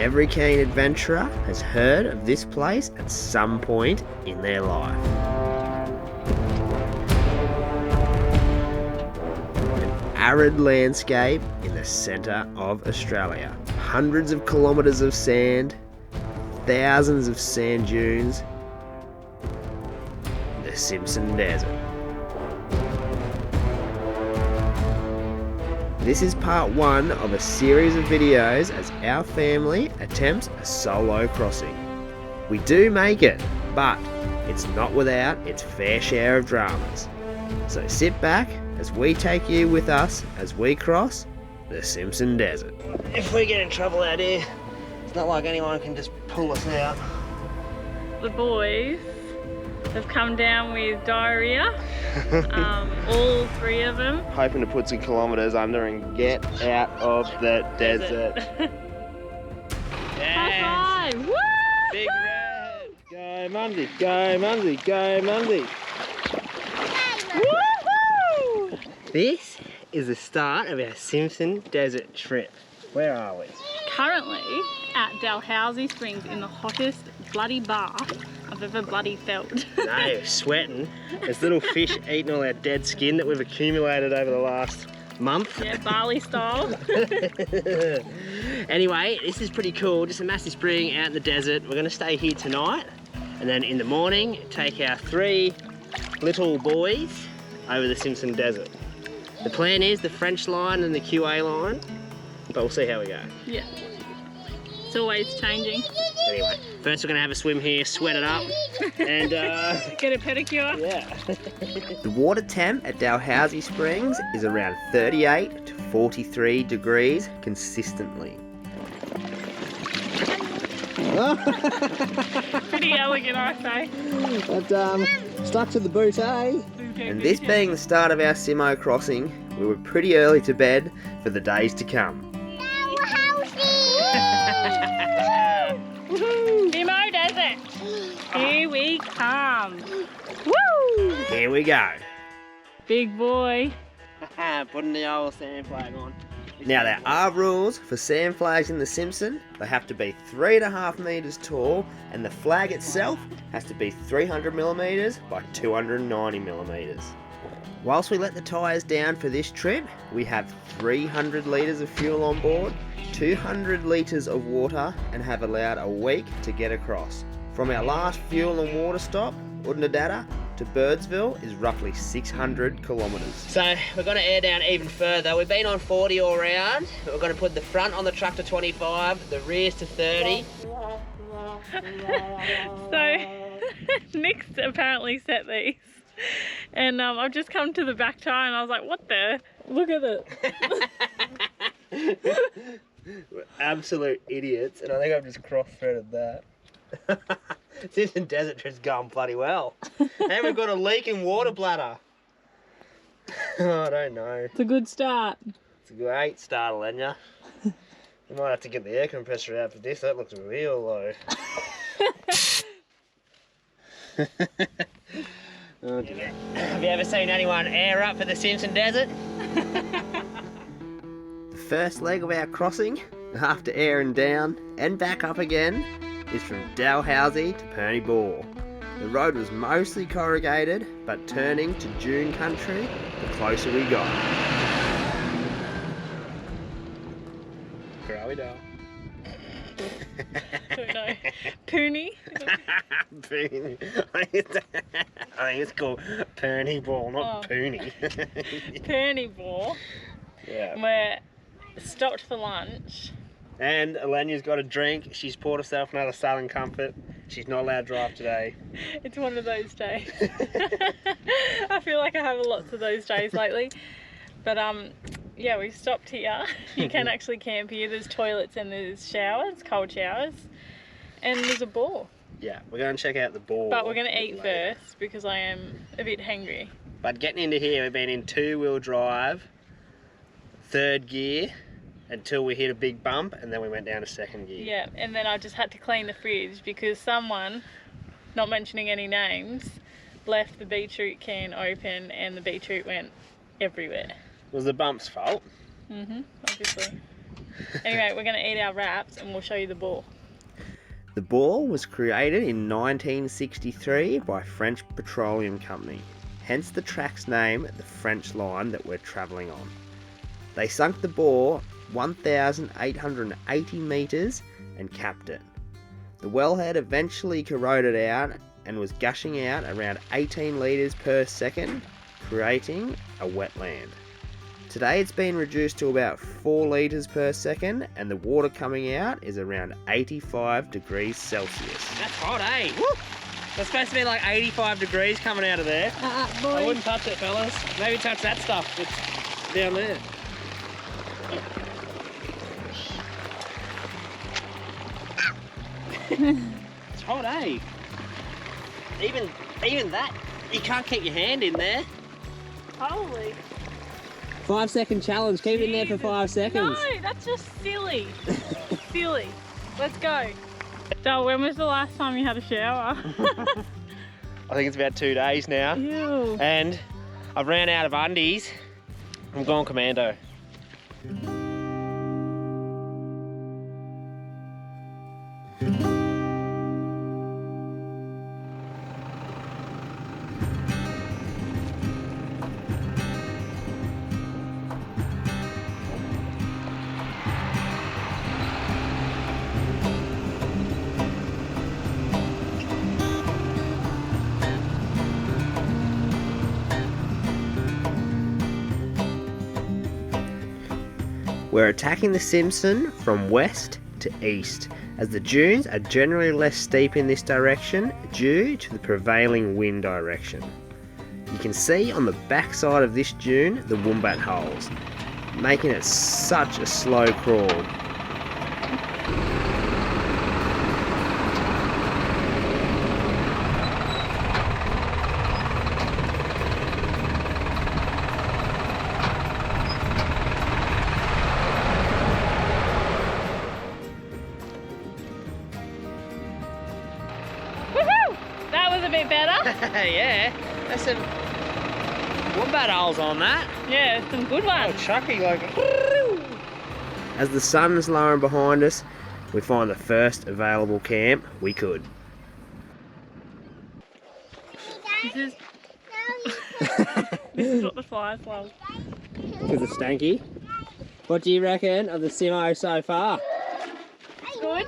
every keen adventurer has heard of this place at some point in their life. An arid landscape in the centre of Australia. Hundreds of kilometres of sand, thousands of sand dunes. The Simpson Desert. This is part one of a series of videos as our family attempts a solo crossing. We do make it, but it's not without its fair share of dramas. So sit back as we take you with us as we cross the Simpson Desert. If we get in trouble out here, it's not like anyone can just pull us out. The boys have come down with diarrhea, all three of them. Hoping to put some kilometres under and get out of the desert. Yes. High five! Woo! Big red! Go Munsey, go Munsey, go Munsey! Woohoo! This is the start of our Simpson Desert trip. Where are we? Currently at Dalhousie Springs in the hottest bloody bath I've ever bloody felt. No, sweating. There's little fish eating all our dead skin that we've accumulated over the last month. Yeah, barley style. Anyway, this is pretty cool. Just a massive spring out in the desert. We're going to stay here tonight, and then in the morning take our three little boys over the Simpson Desert. The plan is the French line and the QA line, but we'll see how we go. Yeah. It's always changing. Anyway, first we're going to have a swim here, sweat it up, and get a pedicure. Yeah. The water temp at Dalhousie Springs is around 38 to 43 degrees consistently. Pretty elegant, I say. But stuck to the boot, eh? And this being the start of our Simo crossing, we were pretty early to bed for the days to come. Simo Desert. Here we come. Woo! Here we go. Big boy. Putting the old sand flag on. Now there are rules for sand flags in the Simpson. They have to be 3.5 metres tall, and the flag itself has to be 300 millimetres by 290 millimetres. Whilst we let the tyres down for this trip, we have 300 litres of fuel on board, 200 litres of water, and have allowed a week to get across. From our last fuel and water stop, Udnadada, to Birdsville is roughly 600 kilometres. So we're going to air down even further. We've been on 40 all round. We're going to put the front on the truck to 25, the rears to 30. So Nick's apparently set these. And I've just come to the back tire and I was like, what the? Look at it. We're absolute idiots, and I think I've just cross-threaded that. Simpson Desert trip's going bloody well. And we've got a leaking water bladder. Oh, I don't know. It's a good start. It's a great start, Elenya. We might have to get the air compressor out for this. That looks real low. Oh dear. Have you ever seen anyone air up for the Simpson Desert? The first leg of our crossing, after airing down and back up again, is from Dalhousie to Perny Bore. The road was mostly corrugated, but turning to dune country the closer we got. Where are we now? Don't know. Poonie? Poonie. I think it's called Perny Ball, not Poonie. Perny Bore. Yeah. We're stopped for lunch. And Elenya's got a drink. She's poured herself another Southern Comfort. She's not allowed to drive today. It's one of those days. I feel like I have lots of those days lately. But yeah, we stopped here. You can actually camp here. There's toilets and there's showers, cold showers. And there's a bore. Yeah, we're going to check out the bore. But we're going to eat first because I am a bit hangry. But getting into here, we've been in 2-wheel drive, 3rd gear, until we hit a big bump, and then we went down to 2nd gear. Yeah, and then I just had to clean the fridge because someone, not mentioning any names, left the beetroot can open and the beetroot went everywhere. It was the bump's fault. Obviously. Anyway, we're going to eat our wraps and we'll show you the ball. The ball was created in 1963 by French Petroleum Company, hence the track's name, the French line that we're travelling on. They sunk the bore 1,880 metres and capped it. The wellhead eventually corroded out and was gushing out around 18 litres per second, creating a wetland. Today it's been reduced to about 4 litres per second and the water coming out is around 85 degrees Celsius. That's hot, eh? Woo! That's supposed to be like 85 degrees coming out of there. Boy. I wouldn't touch it, fellas. Maybe touch that stuff that's down there. It's hot, eh? Even that, you can't keep your hand in there. Holy. 5 second challenge, keep it in there for 5 seconds. No, that's just silly. Silly. Let's go. Dal, when was the last time you had a shower? I think it's about 2 days now. Ew. And I've ran out of undies. I'm going commando. We're attacking the Simpson from west to east, as the dunes are generally less steep in this direction due to the prevailing wind direction. You can see on the back side of this dune the wombat holes, making it such a slow crawl. A bit better. Yeah, there's some wombat holes on that. Yeah, some good Oh, ones. chucky, like. As the sun is lowering behind us, we find the first available camp we could. This is this is what the flies love. Because it's stanky. What do you reckon of the Simo so far? Good.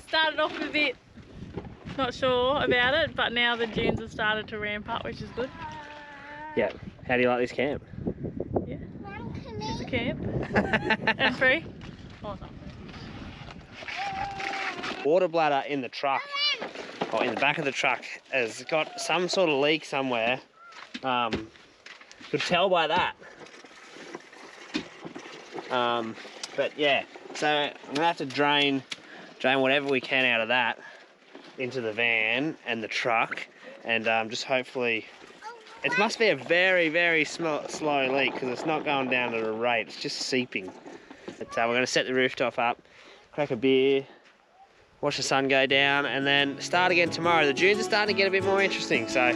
Started off a bit not sure about it, but now the dunes have started to ramp up, which is good. Yeah. How do you like this camp? Yeah. It's a camp. And free. Oh, no. Water bladder in the truck, or in the back of the truck, has got some sort of leak somewhere. Could tell by that. But yeah, so I'm gonna have to drain whatever we can out of that into the van and the truck, and just hopefully, it must be a very, very slow leak because it's not going down at a rate, it's just seeping. But we're going to set the rooftop up, crack a beer, watch the sun go down, and then start again tomorrow. The dunes are starting to get a bit more interesting, so.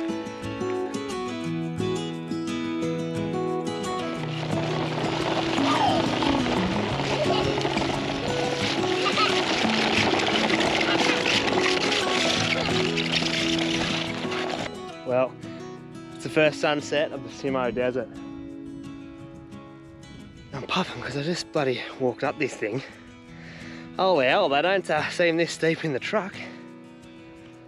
Well, it's the first sunset of the Simo Desert. I'm puffing because I just bloody walked up this thing. Holy hell, they don't seem this steep in the truck.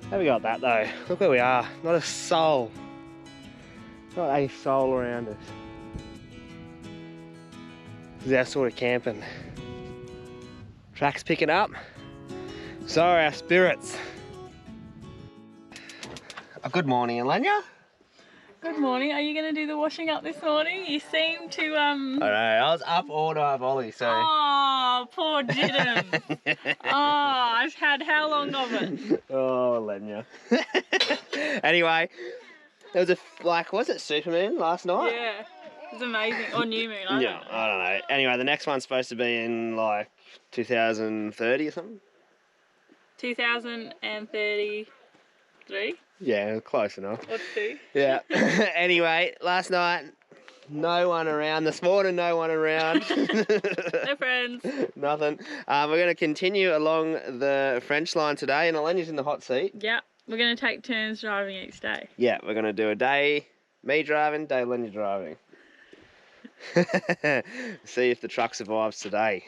Have we got that though? Look where we are. Not a soul. Not a soul around us. This is our sort of camping. Track's picking up. So are our spirits. Good morning, Elenia. Good morning. Are you going to do the washing up this morning? You seem to I know, I was up all night, Ollie, so. Oh, poor Jitters. Oh, I've had how long of it? Oh, Elenia. Anyway, there was was it Supermoon last night? Yeah, it was amazing. Or new moon, I don't know. I don't know. Anyway, the next one's supposed to be in like 2030 or something. 2033? Yeah, close enough. Or 2? Yeah. Anyway, last night, No one around this morning, no one around. No friends. Nothing. We're going to continue along the French line today, and Eleni's in the hot seat. Yeah, we're going to take turns driving each day. Yeah, we're going to do a day me driving, day Eleni driving. See if the truck survives today.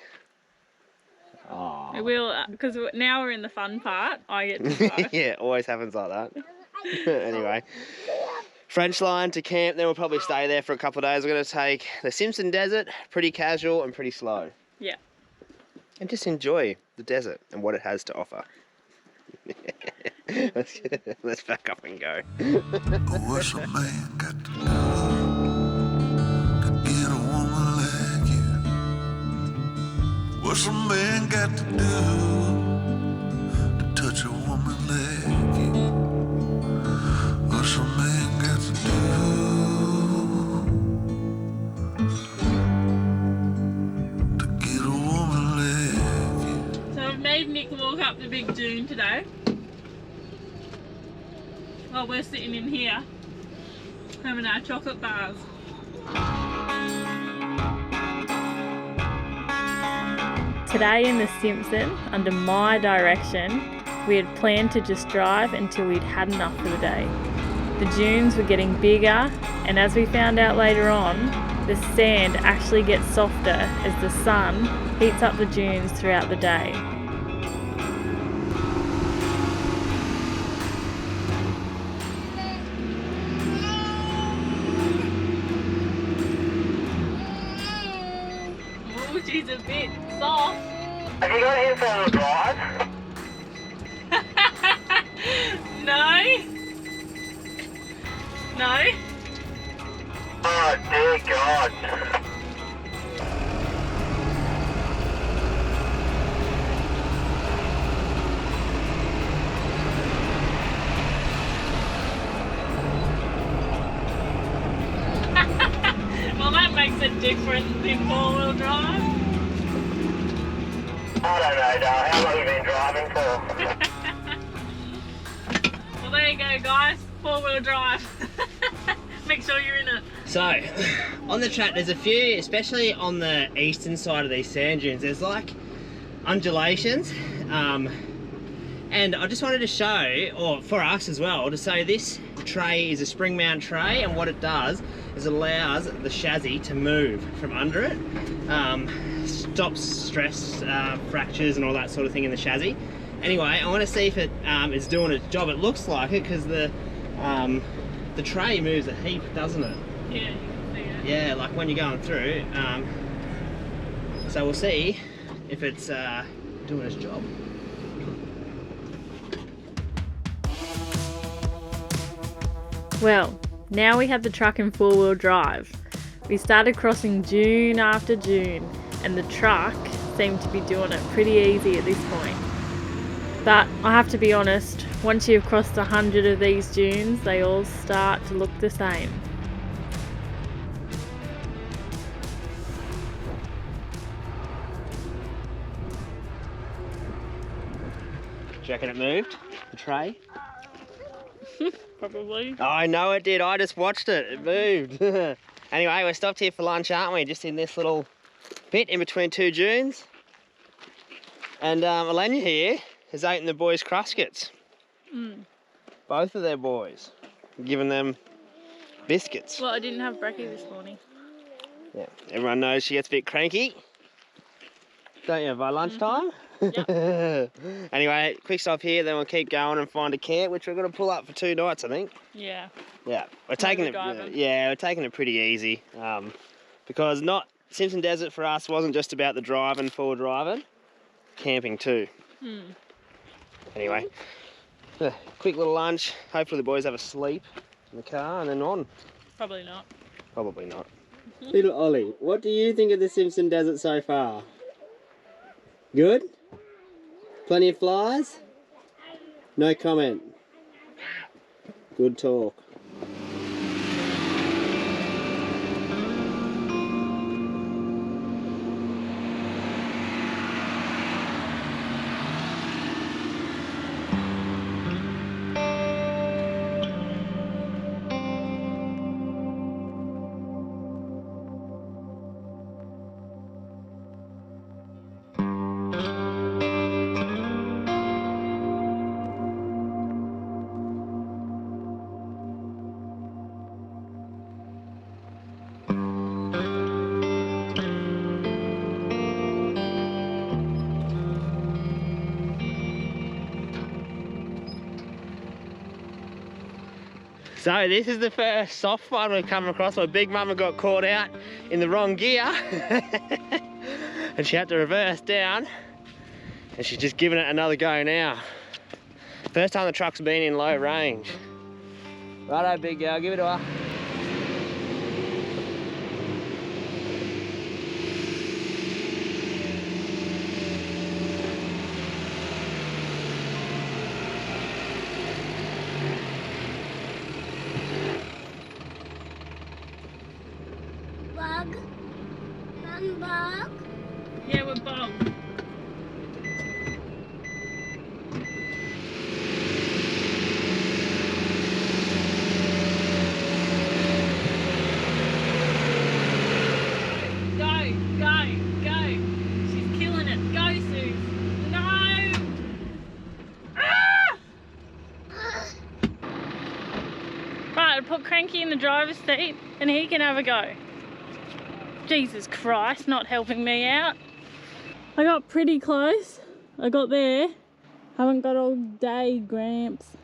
Oh. It will, because now we're in the fun part. I get to drive. Yeah, always happens like that. Anyway, French line to camp, then we'll probably stay there for a couple of days. We're going to take the Simpson Desert, pretty casual and pretty slow. Yeah. And just enjoy the desert and what it has to offer. Let's back up and go. What's a man got to do to get a woman like you? What's a man got to do to touch a woman like you? What's a man got to do to get a woman like you? So I've made Nick walk up the big dune today. While we're sitting in here having our chocolate bars. Today in the Simpson, under my direction, we had planned to just drive until we'd had enough for the day. The dunes were getting bigger, and as we found out later on, the sand actually gets softer as the sun heats up the dunes throughout the day. She's a bit soft. Have you got him for the drive? No. No. Oh dear God. Well, that makes a difference in four-wheel drive. I don't know, Dale. How long have you been driving for? Well, there you go, guys. Four-wheel drive. Make sure you're in it. So, on the track, there's a few, especially on the eastern side of these sand dunes, there's like undulations. And I just wanted to show, or for us as well, to say this tray is a spring mount tray, and what it does is it allows the chassis to move from under it. Stops stress, fractures and all that sort of thing in the chassis. Anyway, I want to see if it is doing its job. It looks like it because the tray moves a heap, doesn't it? Yeah, you can see it. Yeah, like when you're going through. So we'll see if it's doing its job. Well, now we have the truck in four-wheel drive. We started crossing dune after dune, and the truck seemed to be doing it pretty easy at this point. But I have to be honest, once you've crossed 100 of these dunes, they all start to look the same. Do you reckon it moved, the tray? Probably. Oh, I know it did. I just watched it. It moved. Anyway, we're stopped here for lunch, aren't we? Just in this little bit in between two dunes. And Elena here has eaten the boys' cruskets. Both of their boys. Giving them biscuits. Well, I didn't have brekkie this morning. Yeah. Everyone knows she gets a bit cranky. Don't you, by lunchtime? Yep. Anyway, quick stop here, then we'll keep going and find a camp, which we're going to pull up for 2 nights, I think. Yeah. Yeah, we're taking it. Yeah, we're taking it pretty easy, because Simpson Desert for us wasn't just about the driving, forward driving, camping too. Anyway, quick little lunch. Hopefully the boys have a sleep in the car and then on. Probably not. Probably not. Little Ollie, what do you think of the Simpson Desert so far? Good? Plenty of flies? No comment. Good talk. So this is the first soft one we've come across where Big Mama got caught out in the wrong gear and she had to reverse down and she's just giving it another go now. First time the truck's been in low range. Righto, big girl, give it to her. Bug? Bug? Yeah, we're bog. Put Cranky in the driver's seat and he can have a go. Jesus Christ, not helping me out. I got pretty close. I got there. Haven't got all day, Gramps.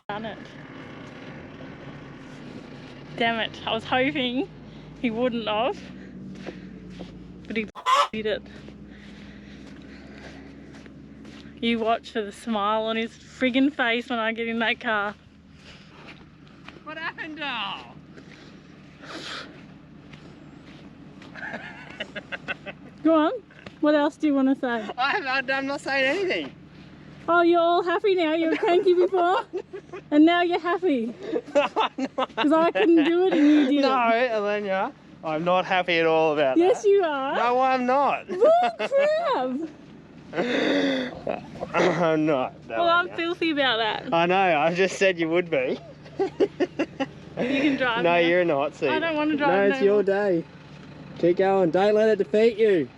Done it. Damn it, I was hoping he wouldn't have, but he did it. You watch for the smile on his friggin' face when I get in that car. What happened, doll? Go on, what else do you want to say? I'm not saying anything. Oh, you're all happy now? You were cranky before? And now you're happy? Because I couldn't do it and you did No, it. Elenia, I'm not happy at all about Yes, that. you are. No, I'm not. Bull crap. I'm not. Well, I'm filthy about that. I know, I just said you would be. You can drive No, now. you're in the hot seat. I don't want to No, drive it's no your more. day. Keep going, don't let it defeat you.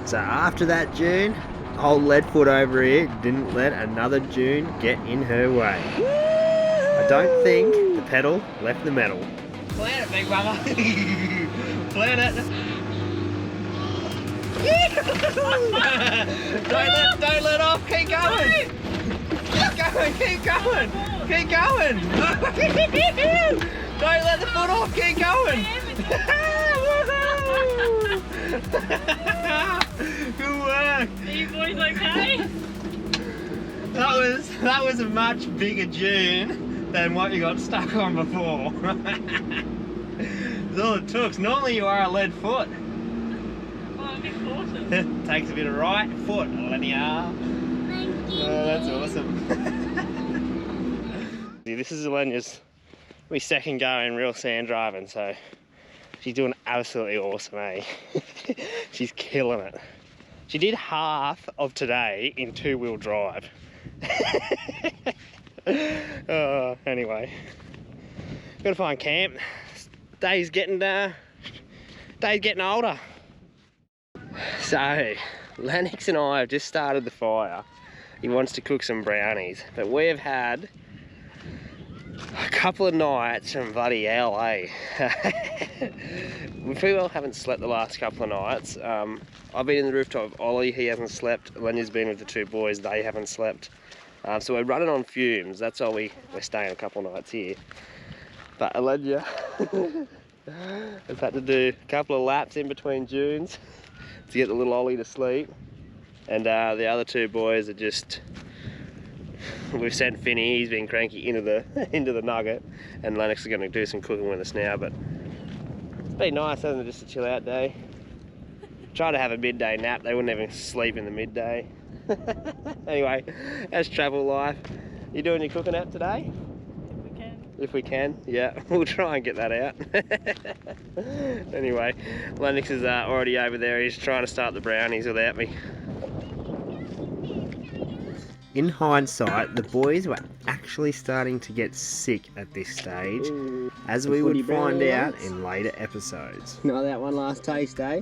So after that dune, old Leadfoot over here didn't let another dune get in her way. I don't think the pedal left the metal. Plan it, big mama. Plan it. don't let off, keep going. Keep going, keep going. Keep going. Don't let the foot off, keep going. Good work. Are you boys okay? That was a much bigger dune than what you got stuck on before. That's all it took. Normally you are a lead foot. Well, I'm a bit cautious. Takes a bit of right foot, Elenia. Oh, that's awesome. This is Elenia's second go in real sand driving, so she's doing absolutely awesome, eh? She's killing it. She did half of today in two-wheel drive. Anyway, gotta find camp. Day's getting older. So, Lennox and I have just started the fire. He wants to cook some brownies, but we've had a couple of nights from bloody LA. We pretty well haven't slept the last couple of nights. I've been in the rooftop with Ollie, he hasn't slept. Lenya's been with the two boys, they haven't slept. So we're running on fumes, that's why we're staying a couple of nights here. But Elenia has had to do a couple of laps in between dunes to get the little Ollie to sleep. And the other two boys are just, we've sent Finny, he's been cranky into the nugget, and Lennox is going to do some cooking with us now, but it's been nice, hasn't it, just a chill out day. Try to have a midday nap, they wouldn't even sleep in the midday. Anyway, that's travel life. You doing your cooking app today? We can. if we can. Yeah, we'll try and get that out. Anyway, Lennox is already over there. He's trying to start the brownies without me. In hindsight, the boys were actually starting to get sick at this stage, as we would find out in later episodes. Not that one last taste, eh?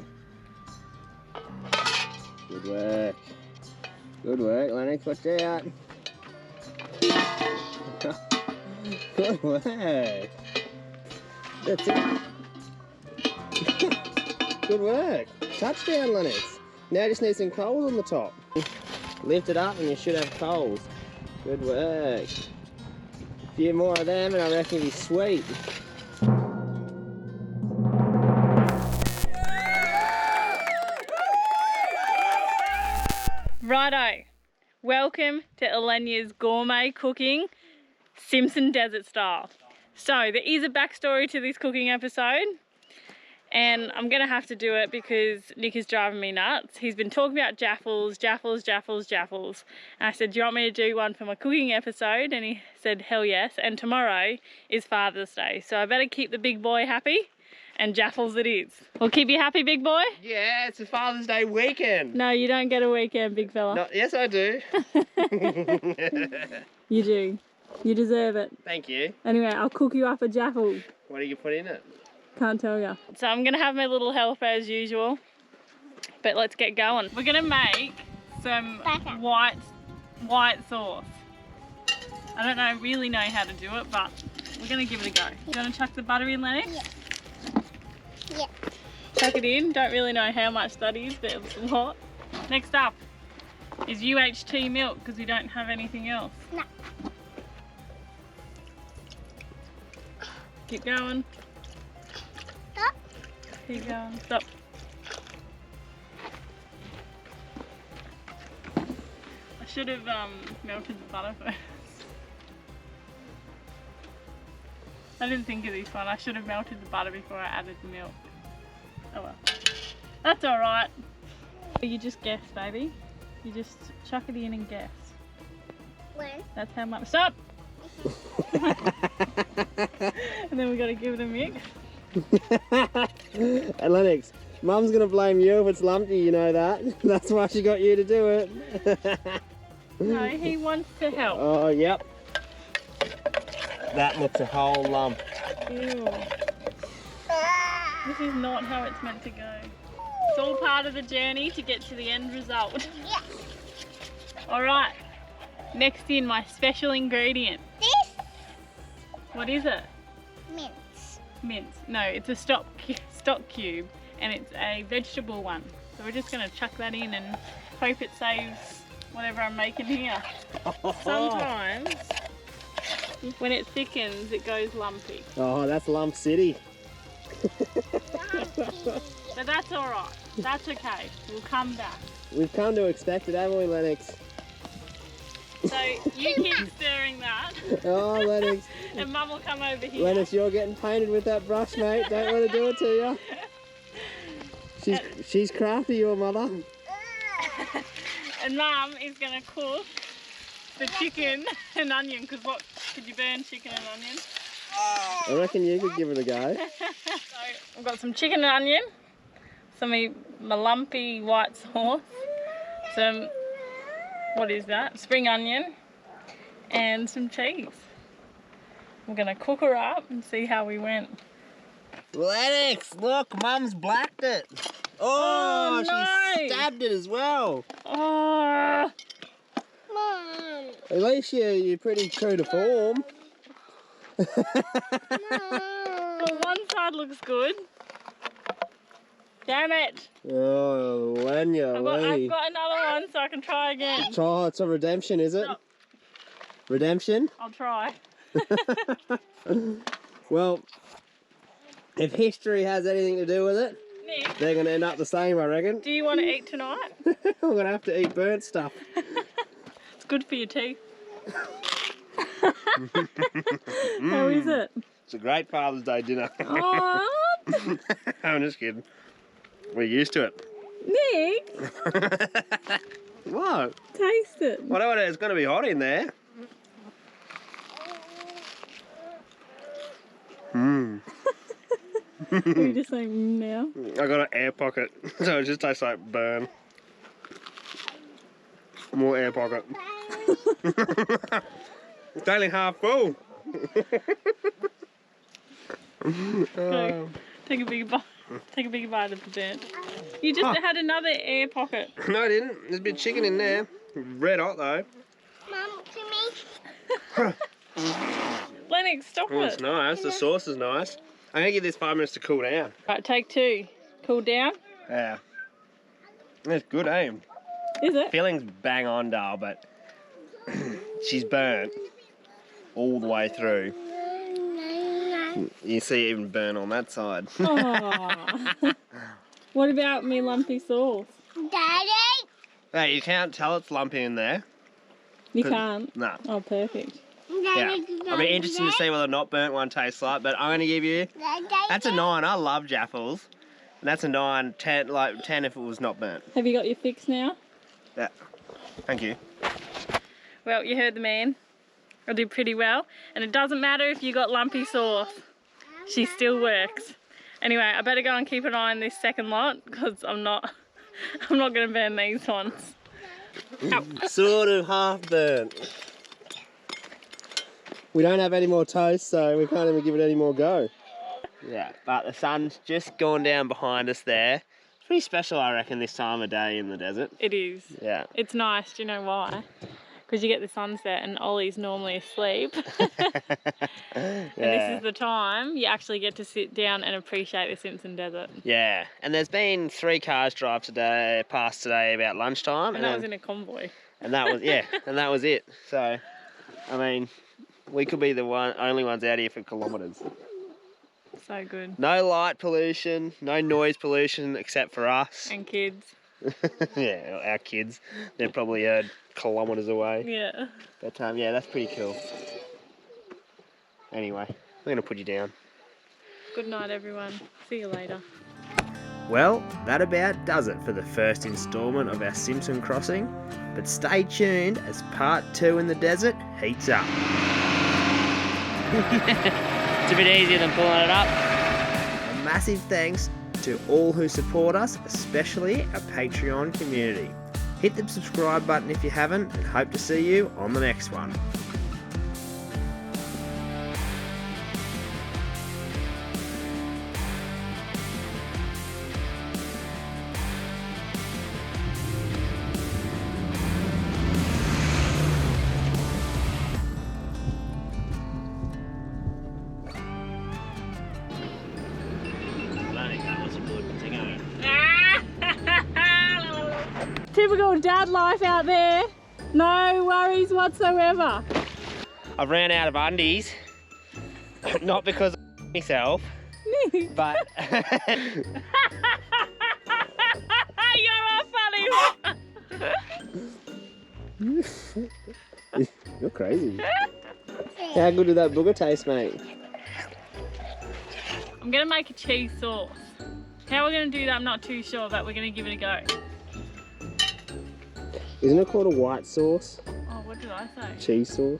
Good work. Good work, Lennox. Watch out. Good work. That's it. Good work. Touchdown, Lennox. Now you just need some coals on the top. Lift it up and you should have coals. Good work. A few more of them and I reckon it'll be sweet. Righto, welcome to Elenia's gourmet cooking, Simpson Desert style. So there is a backstory to this cooking episode, and I'm gonna have to do it because Nick is driving me nuts. He's been talking about jaffles. And I said, do you want me to do one for my cooking episode? And he said, hell yes. And tomorrow is Father's Day, so I better keep the big boy happy, and jaffles it is. We'll keep you happy, big boy? Yeah, it's a Father's Day weekend. No, you don't get a weekend, big fella. No, yes, I do. You do. You deserve it. Thank you. Anyway, I'll cook you up a jaffle. What do you put in it? Can't tell you. So I'm gonna have my little helper as usual, but let's get going. We're gonna make some white sauce. I don't really know how to do it, but we're gonna give it a go. You wanna chuck the butter in, Lennox? Yeah. Chuck it in. Don't really know how much that is, but it's a lot. Next up is UHT milk, because we don't have anything else. No. Keep going. Stop. Keep going. Stop. I should have melted the butter first. I didn't think of this one. I should have melted the butter before I added the milk. Oh well. That's alright. You just guess, baby. You just chuck it in and guess. When? That's how much. Stop! And then we gotta give it a mix. And Lennox, Mum's gonna blame you if it's lumpy, you know that. That's why she got you to do it. No, he wants to help. Oh, yep. That looks a whole lump. Ew. This is not how it's meant to go. It's all part of the journey to get to the end result. Yeah. Alright, next in my special ingredient. This? What is it? Mince. Mince. No, it's a stock cube, and it's a vegetable one. So we're just going to chuck that in and hope it saves whatever I'm making here. Sometimes when it thickens it goes lumpy. Oh, that's Lump City. But that's alright. That's okay. We'll come back. We've come to expect it, haven't we, Lennox? So you keep stirring that. Oh, Lennox. And Mum will come over here. Lennox, you're getting painted with that brush, mate. Don't want to do it to you. She's crafty, your mother. And Mum is going to cook the chicken and onion, because what, could you burn chicken and onion? I reckon you could give it a go. So I've got some chicken and onion, some of my lumpy white sauce, some, what is that, spring onion, and some cheese. I'm going to cook her up and see how we went. Lennox, look, Mum's blacked it. Oh, no. She stabbed it as well. Oh, Mom. At least you're pretty true to form. well, one side looks good. Damn it. Oh, Lenya, I've got another one so I can try again. Oh, it's a redemption, is it? Stop. Redemption? I'll try. Well, if history has anything to do with it, Nick, they're going to end up the same, I reckon. do you want to eat tonight? I'm going to have to eat burnt stuff. It's good for your teeth. How is it? It's a great Father's Day dinner. Oh, I'm just kidding. We're used to it. Nick, What? taste it. Whatever, it's going to be hot in there. You just saying now? I got an air pocket, so it just tastes like burn. More air pocket. It's only half full. Go. Take a big bite. Take a big bite of the burnt. You just had another air pocket. No, I didn't. There's a bit of chicken in there. Red hot though. Mum, to me. Lennox, stop Oh, it. it's nice. The sauce is nice. I'm gonna give this 5 minutes to cool down. Right, take 2. Cool down. Yeah. It's good, eh? Is it? Filling's bang on, Dal, but she's burnt all the way through. You see it even burn on that side. Oh. What about me lumpy sauce? Daddy. Hey, you can't tell it's lumpy in there. You can't. No. Oh, perfect. Yeah. I'll be interested to see what the not burnt one tastes like, but I'm going to give you... That's a 9. I love Jaffles. And that's a 9, 10, like 10 if it was not burnt. Have you got your fix now? Yeah. Thank you. Well, you heard the man. I did pretty well. And it doesn't matter if you got lumpy sauce. She still works. Anyway, I better go and keep an eye on this second lot because I'm not going to burn these ones. Sort of half burnt. We don't have any more toast, so we can't even give it any more go. Yeah, but the sun's just gone down behind us there. It's pretty special, I reckon, this time of day in the desert. It is. Yeah. It's nice. Do you know why? Because you get the sunset and Ollie's normally asleep. And this is the time you actually get to sit down and appreciate the Simpson Desert. Yeah, and there's been 3 cars drive past today about lunchtime. And that was in a convoy. And that was, yeah, and that was it. So, I mean, we could be the only ones out here for kilometres. So good. No light pollution, no noise pollution except for us. And kids. Yeah, our kids. They're probably kilometres away. Yeah. But yeah, that's pretty cool. Anyway, I'm going to put you down. Good night, everyone. See you later. Well, that about does it for the first instalment of our Simpson crossing, but stay tuned as part 2 in the desert heats up. It's a bit easier than pulling it up. A massive thanks to all who support us, especially our Patreon community. Hit the subscribe button if you haven't, and hope to see you on the next one. Typical dad life out there. No worries whatsoever. I've ran out of undies. Not because of myself, but... You're a funny one. You're crazy. How good did that booger taste, mate? I'm gonna make a cheese sauce. How we're gonna do that, I'm not too sure, but we're gonna give it a go. Isn't it called a white sauce? Oh, what did I say? Cheese sauce?